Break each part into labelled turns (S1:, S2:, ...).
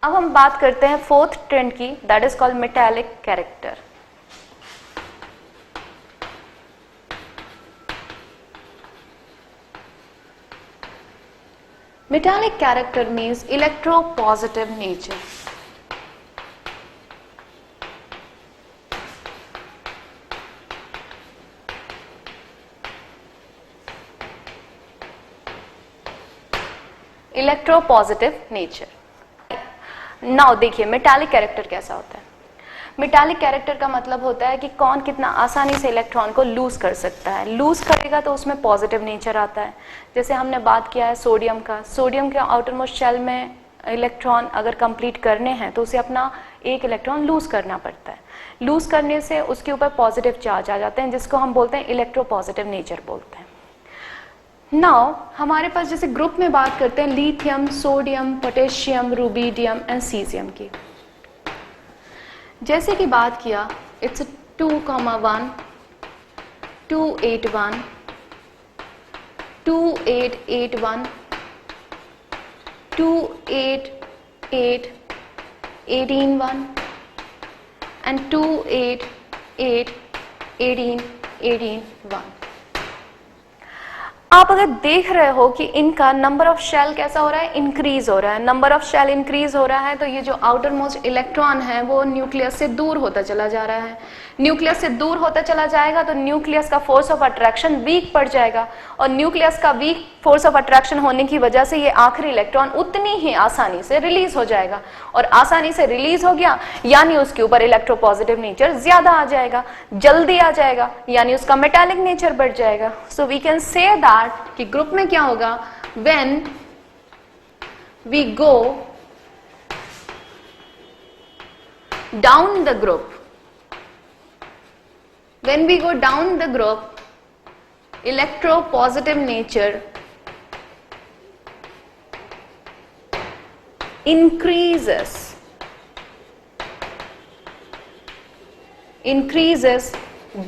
S1: अब हम बात करते हैं फोर्थ ट्रेंड की, that is called metallic character. Metallic character means electropositive nature. Electropositive nature. Now देखिए मेटालिक कैरेक्टर कैसा होता है। मेटालिक कैरेक्टर का मतलब होता है कि कौन कितना आसानी से इलेक्ट्रॉन को लूज कर सकता है। लूज करेगा तो उसमें पॉजिटिव नेचर आता है। जैसे हमने बात किया है सोडियम का, सोडियम के आउटर मोस्ट शेल में इलेक्ट्रॉन अगर कंप्लीट करने हैं तो उसे अपना एक इलेक्ट्रॉन लूज करना पड़ता है। लूज करने से उसके ऊपर पॉजिटिव चार्ज आ जाते हैं, जिसको हम बोलते हैं इलेक्ट्रोपॉजिटिव नेचर बोलते हैं। नाउ हमारे पास जैसे ग्रुप में बात करते हैं lithium, sodium, potassium, rubidium and caesium की। जैसे कि बात किया इट्स 2,1, 281, 2881, 288, 181 and 288, 18, 181। आप अगर देख रहे हो कि इनका नंबर ऑफ शेल कैसा हो रहा है, इंक्रीज हो रहा है। नंबर ऑफ शेल इंक्रीज हो रहा है तो ये जो आउटर मोस्ट इलेक्ट्रॉन है वो न्यूक्लियस से दूर होता चला जा रहा है। न्यूक्लियस से दूर होता चला जाएगा तो न्यूक्लियस का फोर्स ऑफ अट्रैक्शन वीक पड़ जाएगा, और न्यूक्लियस का वीक फोर्स ऑफ अट्रैक्शन होने की वजह से ये आखिरी इलेक्ट्रॉन उतनी ही आसानी से रिलीज हो जाएगा, और आसानी से रिलीज हो गया यानी उसके ऊपर इलेक्ट्रोपॉजिटिव नेचर ज्यादा आ जाएगा, जल्दी आ जाएगा, यानी उसका मेटालिक नेचर बढ़ जाएगा। So we can say that कि ग्रुप में क्या होगा, when we go down the group, when we go down the group, electropositive nature increases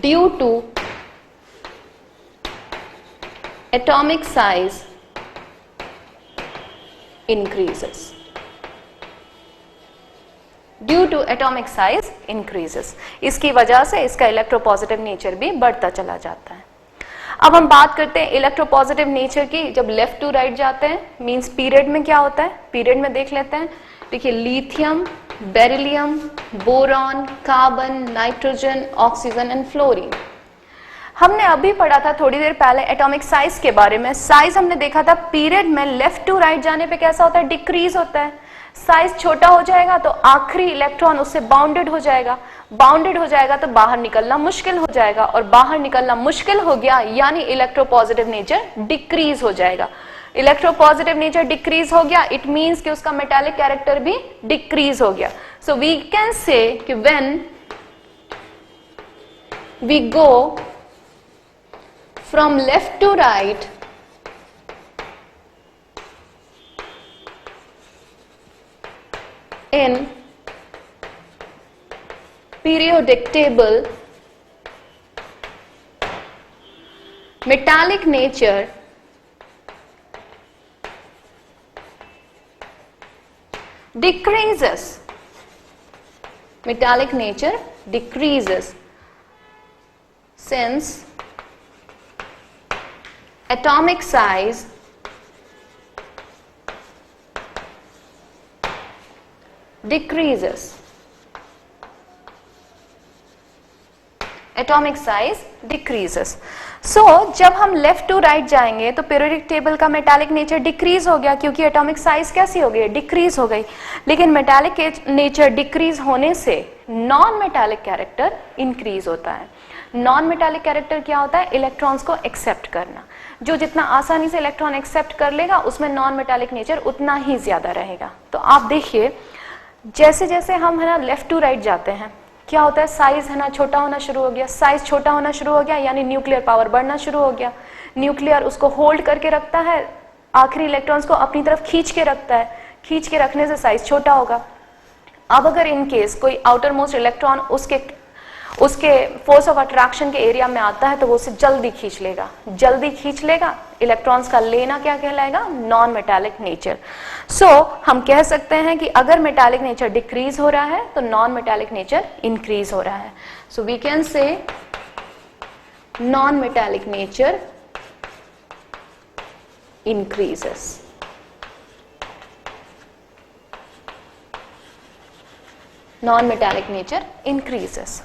S1: due to atomic size increases. Due to atomic size increases, इसकी वजह से इसका electropositive nature भी बढ़ता चला जाता है। अब हम बात करते हैं इलेक्ट्रोपॉजिटिव नेचर की जब लेफ्ट टू राइट जाते हैं, मींस पीरियड में क्या होता है, पीरियड में देख लेते हैं। देखिए lithium, beryllium, boron, carbon, nitrogen, oxygen and fluorine. हमने अभी पढ़ा था थोड़ी देर पहले एटॉमिक साइज के बारे में। साइज हमने देखा था पीरियड में लेफ्ट टू राइट जाने पे कैसा होता है, डिक्रीज होता है। साइज छोटा हो जाएगा तो आखिरी इलेक्ट्रॉन उससे बाउंडेड हो जाएगा, बाउंडेड हो जाएगा तो बाहर निकलना मुश्किल हो जाएगा, और बाहर निकलना मुश्किल हो गया यानी इलेक्ट्रोपॉजिटिव नेचर डिक्रीज हो जाएगा। इलेक्ट्रोपॉजिटिव नेचर डिक्रीज हो गया, इट मींस कि उसका मेटालिक कैरेक्टर भी डिक्रीज हो गया। सो वी कैन से कि when we go from left to right in periodic table, metallic nature decreases. Metallic nature decreases since atomic size decreases. Atomic size decreases. So जब हम left to right जाएंगे तो periodic table का metallic nature decrease हो गया, क्योंकि atomic size कैसी हो गई, डिक्रीज हो गई। लेकिन मेटालिक नेचर डिक्रीज होने से नॉन मेटालिक कैरेक्टर इंक्रीज होता है। नॉन मेटालिक कैरेक्टर क्या होता है, इलेक्ट्रॉन्स को एक्सेप्ट करना। जो जितना आसानी से इलेक्ट्रॉन एक्सेप्ट कर लेगा उसमें नॉन मेटालिक नेचर उतना ही ज्यादा रहेगा। तो आप देखिए जैसे जैसे हम है ना लेफ्ट टू राइट जाते हैं क्या होता है, साइज है ना छोटा होना शुरू हो गया। साइज छोटा होना शुरू हो गया यानी न्यूक्लियर पावर बढ़ना शुरू हो गया। न्यूक्लियर उसको होल्ड करके रखता है, आखिरी इलेक्ट्रॉन्स को अपनी तरफ खींच के रखता है, खींच के रखने से साइज छोटा होगा। अब अगर इन केस कोई आउटर मोस्ट इलेक्ट्रॉन उसके फोर्स ऑफ अट्रैक्शन के एरिया में आता है तो वो उसे जल्दी खींच लेगा, जल्दी खींच लेगा। इलेक्ट्रॉन्स का लेना क्या कहलाएगा? Non metallic nature. सो हम कह सकते हैं कि अगर मेटालिक नेचर डिक्रीज हो रहा है तो नॉन मेटालिक नेचर इंक्रीज हो रहा है। So we can say non metallic nature increases. Non metallic nature increases.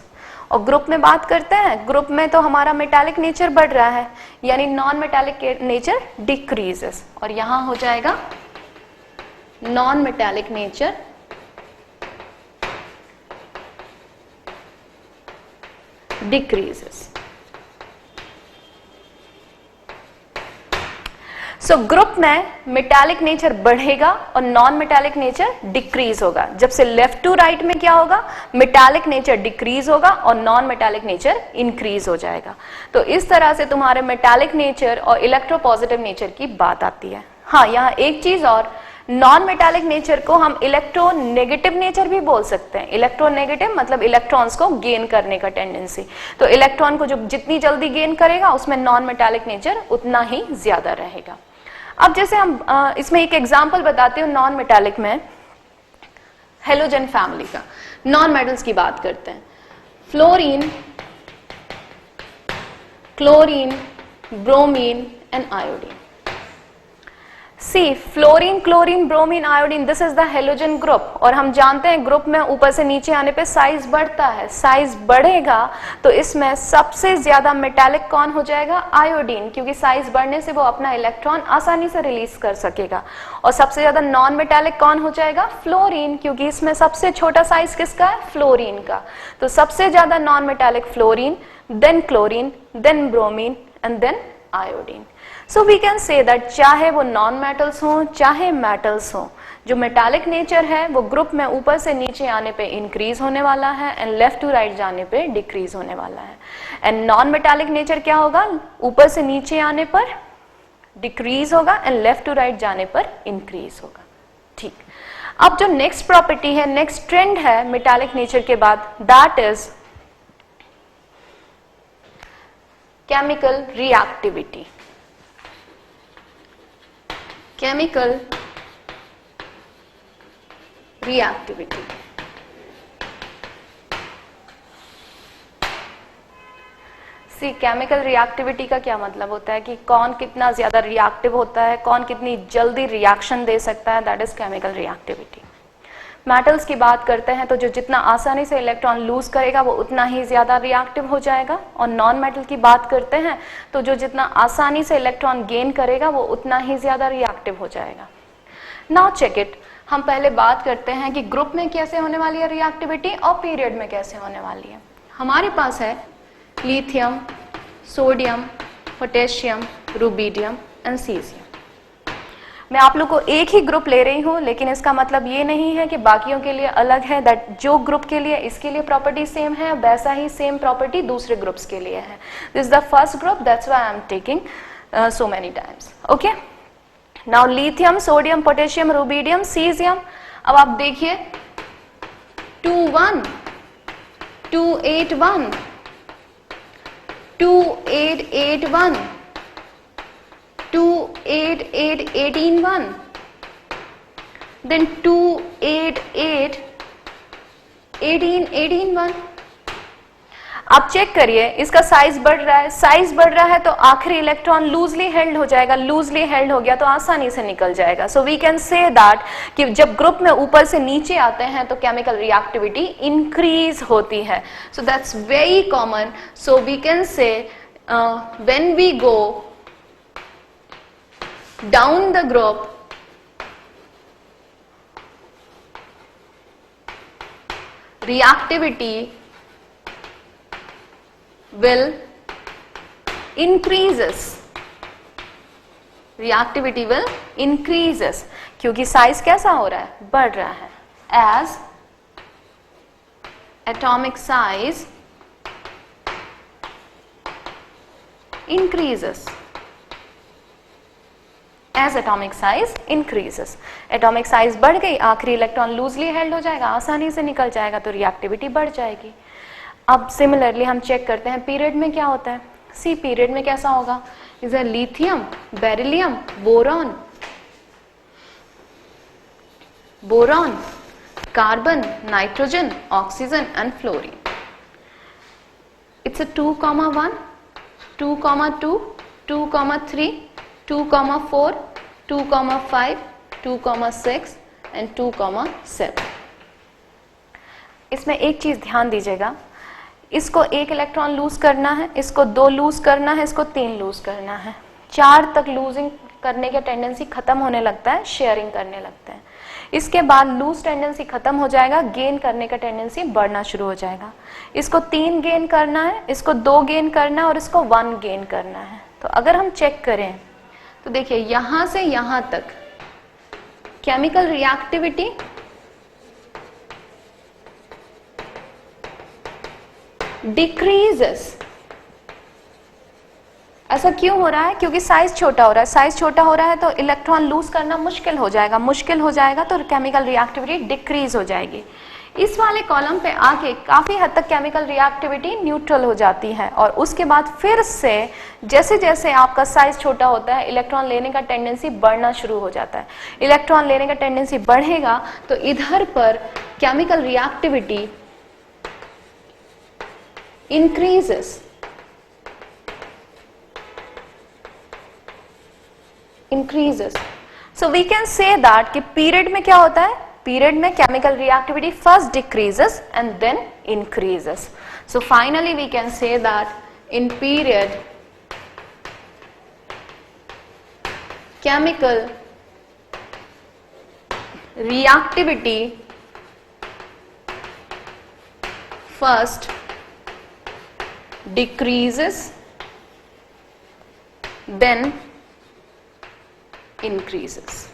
S1: और ग्रुप में बात करते हैं, ग्रुप में तो हमारा मेटालिक नेचर बढ़ रहा है, यानी नॉन मेटालिक नेचर डिक्रीजेस, और यहां हो जाएगा non metallic nature decreases. So group में मेटालिक नेचर बढ़ेगा और नॉन मेटालिक नेचर डिक्रीज होगा। जब से लेफ्ट टू राइट में क्या होगा? मेटालिक नेचर डिक्रीज होगा और नॉन मेटालिक नेचर इंक्रीज हो जाएगा। तो इस तरह से तुम्हारे मेटालिक नेचर और इलेक्ट्रोपॉजिटिव नेचर की बात आती है। हाँ, यहाँ एक चीज और, नॉन मेटालिक नेचर को हम इलेक्ट्रोनेगेटिव नेचर भी बोल सकते हैं। इलेक्ट्रोनेगेटिव मतलब इलेक्ट्रॉन्स को गेन करने का टेंडेंसी। तो इलेक्ट्रॉन को जो जितनी जल्दी गेन करेगा उसमें नॉन मेटालिक नेचर उतना ही ज्यादा रहेगा। अब जैसे हम इसमें एक एग्जांपल बताते हैं नॉन मेटालिक में, हेलोजन फैमिली का। नॉन मेटल्स की बात करते हैं, fluorine, chlorine, bromine and iodine. See, fluorine, chlorine, bromine, iodine, this is the halogen group. और हम जानते हैं ग्रुप में ऊपर से नीचे आने पे साइज बढ़ता है। साइज बढ़ेगा तो इसमें सबसे ज्यादा मेटालिक कौन हो जाएगा? आयोडीन, क्योंकि साइज बढ़ने से वो अपना इलेक्ट्रॉन आसानी से रिलीज कर सकेगा। और सबसे ज्यादा नॉन मेटालिक कौन हो जाएगा? फ्लोरीन, क्योंकि इसमें सबसे छोटा साइज किसका है? फ्लोरीन का। तो सबसे ज्यादा non metallic fluorine, then chlorine, then bromine and then iodine. So we can say that चाहे वो नॉन मेटल्स हों चाहे मेटल्स हों, जो मेटालिक नेचर है वो ग्रुप में ऊपर से नीचे आने पे इंक्रीज होने वाला है एंड लेफ्ट टू राइट जाने पे डिक्रीज होने वाला है। एंड नॉन मेटालिक नेचर क्या होगा? ऊपर से नीचे आने पर डिक्रीज होगा एंड लेफ्ट टू राइट जाने पर इंक्रीज होगा। ठीक, अब जो नेक्स्ट प्रॉपर्टी है, नेक्स्ट ट्रेंड है मेटालिक नेचर के बाद, that is chemical reactivity. Chemical reactivity. See, chemical reactivity का क्या मतलब होता है कि कौन कितना ज्यादा रिएक्टिव होता है, कौन कितनी जल्दी रिएक्शन दे सकता है, that is chemical reactivity. Metals की बात करते हैं तो जो जितना आसानी से इलेक्ट्रॉन लूज करेगा वो उतना ही ज्यादा रिएक्टिव हो जाएगा। और नॉन मेटल की बात करते हैं तो जो जितना आसानी से इलेक्ट्रॉन गेन करेगा वो उतना ही ज्यादा रिएक्टिव हो जाएगा। नाउ चेक इट, हम पहले बात करते हैं कि ग्रुप में कैसे होने वाली है रिएक्टिविटी और पीरियड में कैसे होने वाली है। हमारे पास है lithium, sodium, potassium, rubidium and caesium. मैं आप लोग को एक ही ग्रुप ले रही हूं, लेकिन इसका मतलब ये नहीं है कि बाकियों के लिए अलग है। दैट जो ग्रुप के लिए इसके लिए प्रॉपर्टी सेम है वैसा ही सेम प्रॉपर्टी दूसरे ग्रुप्स के लिए है। This is the first group, that's why I am taking so many times. Okay, now lithium, sodium, potassium, rubidium, caesium. अब आप देखिए 2,1, 2,8,1, 2,8,8,1, 2,8,8,18,1, then 2,8,8,18,1। आप चेक करिए, इसका साइज बढ़ रहा है, साइज बढ़ रहा है तो आखिरी इलेक्ट्रॉन लूजली हेल्ड हो जाएगा, लूजली हेल्ड हो गया तो आसानी से निकल जाएगा। So we can say that कि जब ग्रुप में ऊपर से नीचे आते हैं तो केमिकल रिएक्टिविटी इंक्रीज होती है। So that's very common. So we can say when we go down the group, reactivity will increases, reactivity will increases, क्योंकि साइज कैसा हो रहा है? बढ़ रहा है। as atomic size increases, as atomic size increases, atomic size बढ़ गई, आखिरी इलेक्ट्रॉन लूजली हेल्ड हो जाएगा, आसानी से निकल जाएगा तो रिएक्टिविटी बढ़ जाएगी। अब सिमिलरली हम चेक करते हैं पीरियड में क्या होता है। सी पीरियड में कैसा होगा, is lithium, beryllium, boron, boron, carbon, nitrogen, oxygen and fluorine. It's a 2,1, 2,2, 2,3, 2,4, 2,5, 2,6 and 2,7। इसमें एक चीज ध्यान दीजिएगा, इसको एक इलेक्ट्रॉन लूज करना है, इसको 2 लूज करना है, इसको 3 लूज करना है, 4 तक लूजिंग करने का टेंडेंसी खत्म होने लगता है, शेयरिंग करने लगते हैं। इसके बाद लूज टेंडेंसी खत्म हो जाएगा, गेन करने का टेंडेंसी बढ़ना शुरू हो जाएगा। इसको 3 गेन करना है, इसको 2 गेन करना है और इसको 1 गेन करना है। तो अगर हम चेक करें तो देखिए यहां से यहां तक केमिकल रिएक्टिविटी डिक्रीजेस। ऐसा क्यों हो रहा है, क्योंकि साइज छोटा हो रहा है। साइज छोटा हो रहा है तो इलेक्ट्रॉन लूज करना मुश्किल हो जाएगा, मुश्किल हो जाएगा तो केमिकल रिएक्टिविटी डिक्रीज हो जाएगी। इस वाले कॉलम पे आके काफी हद तक केमिकल रिएक्टिविटी न्यूट्रल हो जाती है और उसके बाद फिर से जैसे जैसे आपका साइज छोटा होता है इलेक्ट्रॉन लेने का टेंडेंसी बढ़ना शुरू हो जाता है। इलेक्ट्रॉन लेने का टेंडेंसी बढ़ेगा तो इधर पर chemical reactivity increases, so we can say that कि पीरियड में क्या होता है, पीरियड में chemical reactivity first decreases and then increases. So finally we can say that in period chemical reactivity first decreases then increases.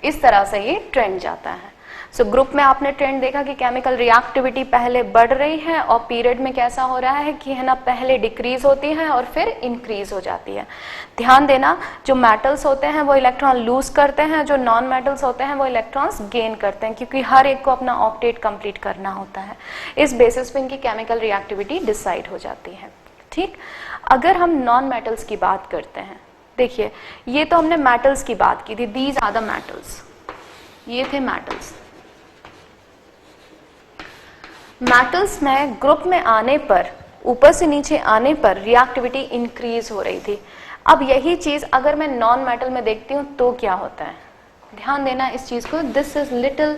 S1: इस तरह से ये ट्रेंड जाता है। सो ग्रुप में आपने ट्रेंड देखा कि केमिकल रिएक्टिविटी पहले बढ़ रही है और पीरियड में कैसा हो रहा है कि है ना, पहले डिक्रीज होती है और फिर इंक्रीज हो जाती है। ध्यान देना, जो मेटल्स होते हैं वो इलेक्ट्रॉन लूज करते हैं, जो नॉन मेटल्स होते हैं वो इलेक्ट्रॉन्स गेन करते हैं, क्योंकि हर एक को अपना ऑक्टेट कंप्लीट करना होता है। इस बेसिस पे इनकी केमिकल रिएक्टिविटी डिसाइड हो जाती है। ठीक, अगर हम नॉन मेटल्स की बात करते हैं, देखिए ये तो हमने मेटल्स की बात की थी, दीज आर द मेटल्स, ये थे मेटल्स। मेटल्स में ग्रुप में आने पर, ऊपर से नीचे आने पर रिएक्टिविटी इंक्रीज हो रही थी। अब यही चीज अगर मैं नॉन मेटल में देखती हूं तो क्या होता है, ध्यान देना इस चीज को, this is little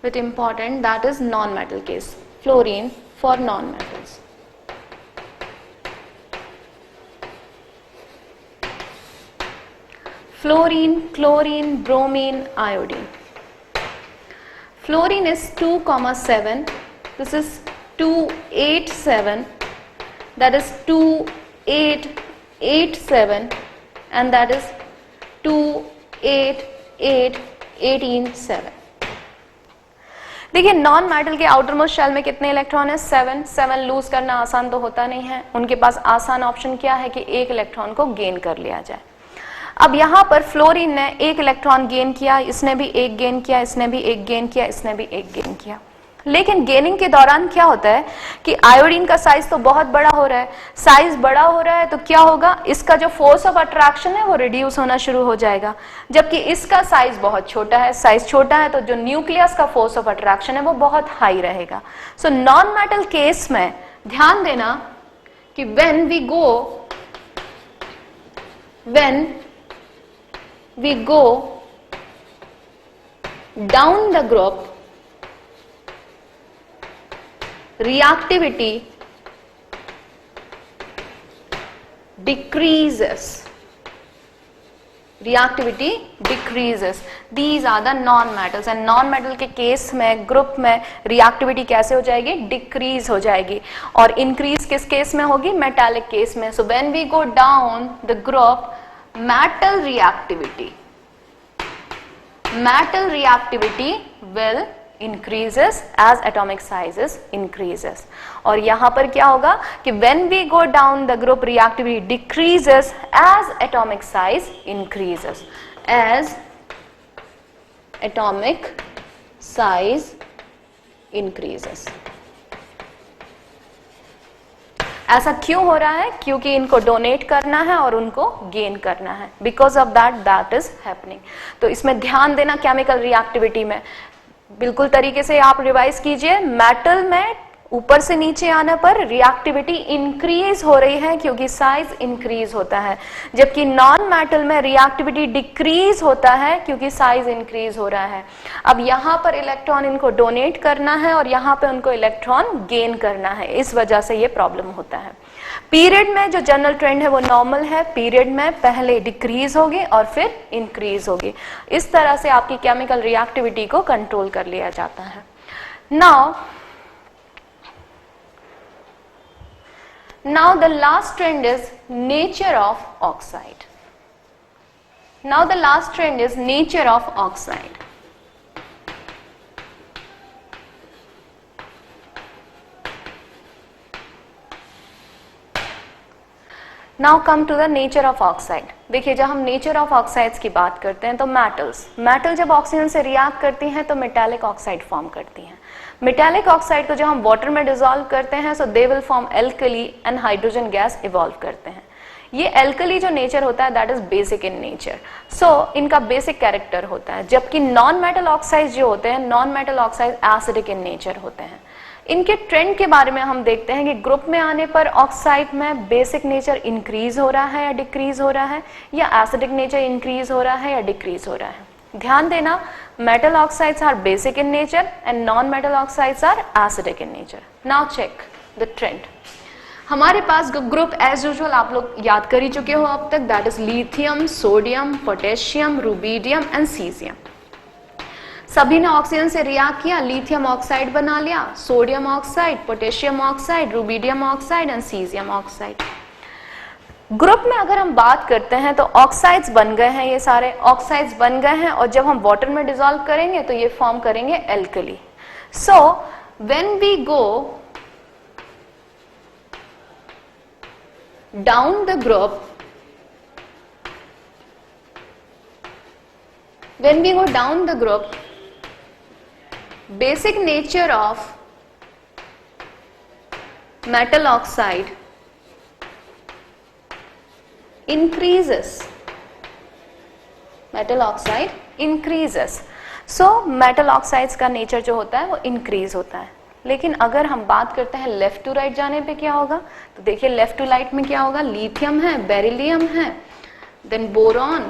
S1: bit important, that is non metal case, fluorine for non metals. Fluorine, chlorine, bromine, iodine. Fluorine is 2,7, this is 287, that is 2887 and that is 288,187। देखिए नॉन मेटल के आउटर मोस्ट शेल में कितने electron है, 7 loose करना आसान तो होता नहीं है, उनके पास आसान ऑप्शन क्या है कि एक इलेक्ट्रॉन को गेन कर लिया जाए। अब यहां पर फ्लोरीन ने एक इलेक्ट्रॉन गेन किया, इसने भी एक गेन किया, इसने भी एक गेन किया, इसने भी एक गेन किया, लेकिन गेनिंग के दौरान क्या होता है कि आयोडीन का साइज तो बहुत बड़ा हो रहा है। साइज बड़ा हो रहा है तो क्या होगा, इसका जो फोर्स ऑफ अट्रैक्शन है वो रिड्यूस होना शुरू हो जाएगा, जबकि इसका साइज बहुत छोटा है। साइज छोटा है तो जो न्यूक्लियस का फोर्स ऑफ अट्रैक्शन है वो बहुत हाई रहेगा। सो नॉन मेटल केस में ध्यान देना कि when we go down the group, reactivity decreases. Reactivity decreases. These are the non-metals and non-metal के केस में ग्रुप में रिएक्टिविटी कैसे हो जाएगी, डिक्रीज हो जाएगी। और इंक्रीज किस केस में होगी, मेटालिक केस में। So when we go down the group, metal reactivity will increases as atomic sizes increases। और यहां पर क्या होगा कि when we go down the group reactivity decreases as atomic size increases, as atomic size increases. ऐसा क्यों हो रहा है? क्योंकि इनको डोनेट करना है और उनको गेन करना है. Because of that is happening. तो इसमें ध्यान देना केमिकल रिएक्टिविटी में. बिल्कुल तरीके से आप रिवाइज कीजिए. मेटल में ऊपर से नीचे आने पर रिएक्टिविटी इंक्रीज हो रही है क्योंकि साइज इंक्रीज होता है, जबकि नॉन मेटल में रिएक्टिविटी डिक्रीज होता है क्योंकि साइज इंक्रीज हो रहा है. अब यहाँ पर इलेक्ट्रॉन इनको डोनेट करना है और यहाँ पे उनको इलेक्ट्रॉन गेन करना है. इस वजह से ये प्रॉब्लम होता है. पीरियड में जो जनरल ट्रेंड है वो नॉर्मल है. पीरियड में पहले डिक्रीज होगी और फिर इंक्रीज होगी. इस तरह से आपकी केमिकल रिएक्टिविटी को कंट्रोल कर लिया जाता है. Now the last trend is nature of oxide. Now the last trend is nature of oxide. Now come to the nature of oxide. देखिए जब हम नेचर ऑफ ऑक्साइड्स की बात करते हैं तो मेटल जब ऑक्सीजन से रिएक्ट करती हैं तो मेटालिक ऑक्साइड फॉर्म करती हैं. मेटालिक ऑक्साइड को जब हम वाटर में डिसॉल्व करते हैं so they will form alkali and hydrogen gas evolve करते हैं. ये एल्कली जो नेचर होता है that is basic in nature. So इनका बेसिक कैरेक्टर होता है, जबकि नॉन मेटल ऑक्साइड जो होते हैं, non metal oxide acidic in nature होते हैं. इनके ट्रेंड के बारे में हम देखते हैं कि ग्रुप में आने पर ऑक्साइड में बेसिक नेचर इंक्रीज हो रहा है या डिक्रीज हो रहा है, या एसिडिक नेचर इंक्रीज हो रहा है या डिक्रीज हो रहा है. ध्यान देना, metal oxides are basic in nature and non metal oxides are acidic in nature. Now check the trend. हमारे पास ग्रुप एज यूजुअल आप लोग याद कर ही चुके हो अब तक, that is lithium, sodium, potassium, rubidium and caesium. सभी ने ऑक्सीजन से रिएक्ट किया, लिथियम ऑक्साइड बना लिया, sodium oxide, potassium oxide, rubidium oxide and caesium oxide. Group में अगर हम बात करते हैं तो ऑक्साइड्स बन गए हैं, ये सारे ऑक्साइड्स बन गए हैं और जब हम वाटर में डिसॉल्व करेंगे तो ये फॉर्म करेंगे alkali. So when we go down the group, when we go down the group, basic nature of metal oxide increases. Metal oxide increases. So metal oxides का नेचर जो होता है वो इंक्रीज होता है. लेकिन अगर हम बात करते हैं लेफ्ट टू राइट जाने पे क्या होगा, तो देखिए लेफ्ट टू राइट में क्या होगा, लिथियम है, बेरिलियम है, then boron,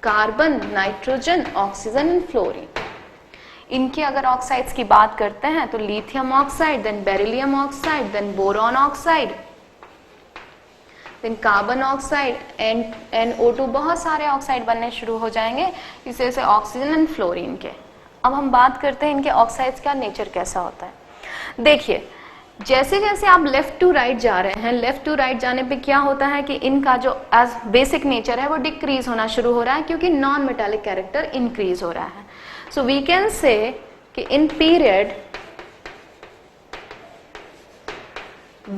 S1: carbon, nitrogen, oxygen and fluorine. इनके अगर ऑक्साइड्स की बात करते हैं तो lithium oxide, then beryllium oxide, then boron oxide, then carbon oxide, NO2, बहुत सारे ऑक्साइड बनने शुरू हो जाएंगे इस तरह से ऑक्सीजन एंड फ्लोरीन के. अब हम बात करते हैं इनके ऑक्साइड्स का नेचर कैसा होता है. देखिए जैसे जैसे आप लेफ्ट टू राइट जा रहे हैं, लेफ्ट टू राइट जाने पे क्या होता है कि इनका जो एज बेसिक नेचर है वो डिक्रीज होना शुरू हो रहा है क्योंकि नॉन मेटालिक कैरेक्टर इंक्रीज हो रहा है. सो वी कैन से कि in period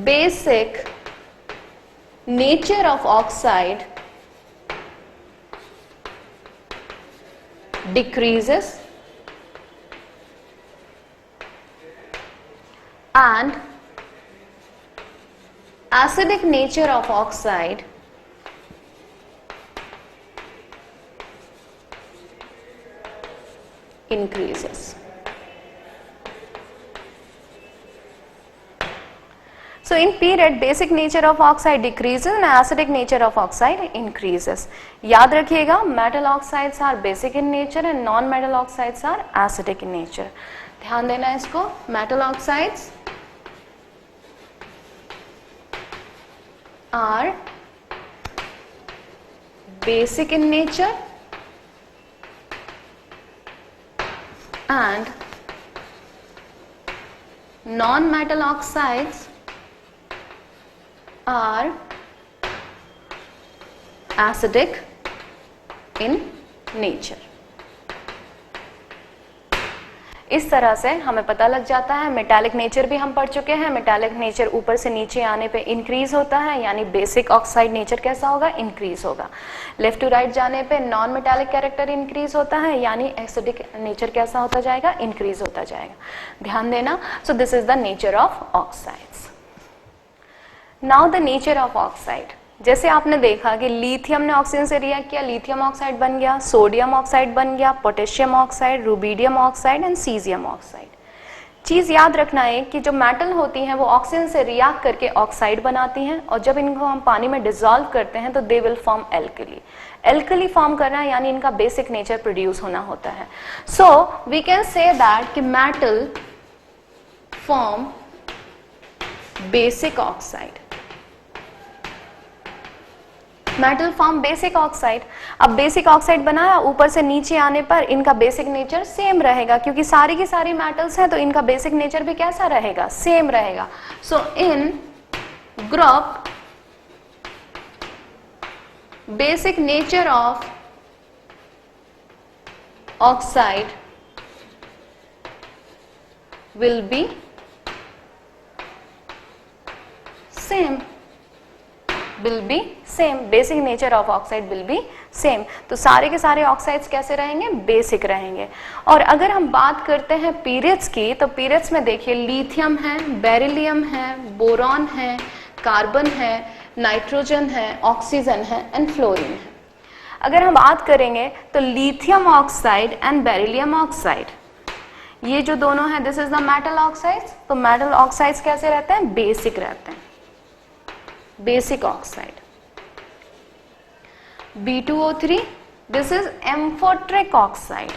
S1: basic nature of oxide decreases and acidic nature of oxide increases. So in period basic nature of oxide decreases and acidic nature of oxide increases. याद रखिएगा metal oxides are basic in nature and non metal oxides are acidic in nature. ध्यान देना इसको. metal oxides are basic in nature and non-metal oxides are acidic in nature. इस तरह से हमें पता लग जाता है। मेटालिक नेचर भी हम पढ़ चुके हैं। मेटालिक नेचर ऊपर से नीचे आने पे इंक्रीज होता है, यानी बेसिक ऑक्साइड नेचर कैसा होगा, इंक्रीज होगा। लेफ्ट टू राइट जाने पे नॉन मेटालिक कैरेक्टर इंक्रीज होता है, यानी एसिडिक नेचर कैसा होता जाएगा, इंक्रीज होता जाएगा। ध्यान देना। So this is the nature of oxides. Now the nature of oxide, जैसे आपने देखा कि लिथियम ने ऑक्सीजन से रिएक्ट किया, लिथियम ऑक्साइड बन गया, सोडियम ऑक्साइड बन गया, potassium oxide, rubidium oxide and caesium oxide. चीज याद रखना है कि जो मेटल होती हैं वो ऑक्सीजन से रिएक्ट करके ऑक्साइड बनाती हैं, और जब इनको हम पानी में डिसॉल्व करते हैं तो दे will form alkali. Alkali form करना है यानी इनका बेसिक नेचर प्रोड्यूस होना होता है। So we can say that कि metal form basic oxide. Metal form basic oxide. अब बेसिक ऑक्साइड बनाया, ऊपर से नीचे आने पर इनका बेसिक नेचर सेम रहेगा, क्योंकि सारी की सारी मेटल्स हैं तो इनका बेसिक नेचर भी कैसा रहेगा, सेम रहेगा। So in group basic nature of oxide will be same, will be same, basic nature of oxide will be same। तो सारे के सारे ऑक्साइड्स कैसे रहेंगे, बेसिक रहेंगे। और अगर हम बात करते हैं पीरियड्स की, तो पीरियड्स में देखिए लिथियम है, बेरिलियम है, बोरॉन है, कार्बन है, नाइट्रोजन है, ऑक्सीजन है एंड फ्लोरीन है। अगर हम बात करेंगे तो lithium oxide and beryllium oxide, ये जो दोनों है this is the metal oxides. तो मेटल ऑक्साइड्स कैसे रहते हैं, बेसिक रहते हैं, basic oxide. B2O3, this is amphoteric oxide,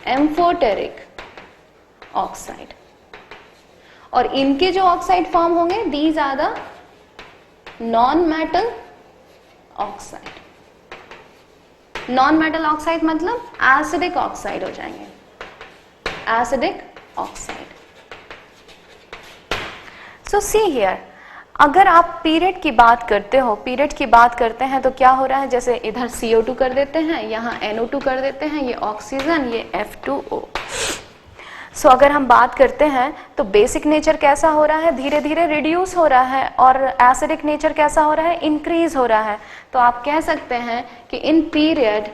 S1: amphoteric oxide. और इनके जो ऑक्साइड फॉर्म होंगे these are the non metal oxide. Non metal oxide मतलब एसिडिक ऑक्साइड हो जाएंगे, acidic oxide. So see here, अगर आप पीरियड की बात करते हो, पीरियड की बात करते हैं तो क्या हो रहा है, जैसे इधर CO2 कर देते हैं, यहाँ NO2 कर देते हैं, ये ऑक्सीजन, ये F2O। सो अगर हम बात करते हैं तो बेसिक नेचर कैसा हो रहा है, धीरे धीरे रिड्यूस हो रहा है, और एसिडिक नेचर कैसा हो रहा है, इंक्रीज हो रहा है। तो आप कह सकते हैं कि in period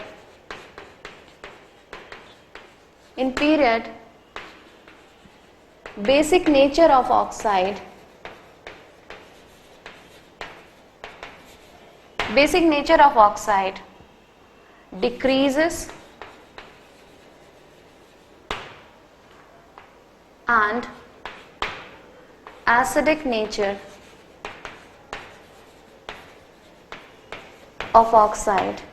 S1: basic nature of oxide, basic nature of oxide decreases and acidic nature of oxide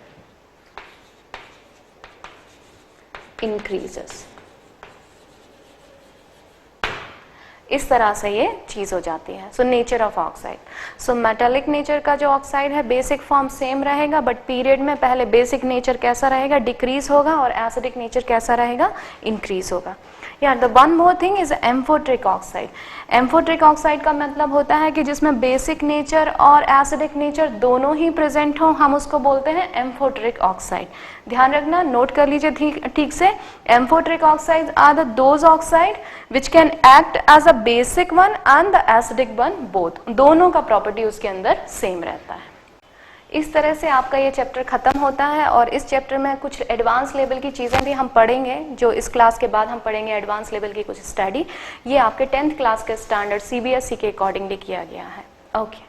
S1: increases। इस तरह से ये चीज हो जाती है। So nature of oxide, so metallic nature का जो ऑक्साइड है बेसिक फॉर्म सेम रहेगा, बट पीरियड में पहले बेसिक नेचर कैसा रहेगा, डिक्रीज होगा, और एसिडिक नेचर कैसा रहेगा, इंक्रीज होगा। यार the one more thing is amphoteric oxide. Amphoteric oxide का मतलब होता है कि जिसमें बेसिक नेचर और एसिडिक नेचर दोनों ही प्रेजेंट हो, हम उसको बोलते हैं एम्फोटेरिक ऑक्साइड। ध्यान रखना, नोट कर लीजिए ठीक से। Amphoteric oxide are the those oxide which can act as a basic one and the acidic one both, दोनों का प्रॉपर्टी उसके अंदर सेम रहता है। इस तरह से आपका ये चैप्टर खत्म होता है, और इस चैप्टर में कुछ एडवांस लेवल की चीज़ें भी हम पढ़ेंगे, जो इस क्लास के बाद हम पढ़ेंगे एडवांस लेवल की कुछ स्टडी। ये आपके 10th क्लास के स्टैंडर्ड CBSE के अकॉर्डिंगली किया गया है। ओके।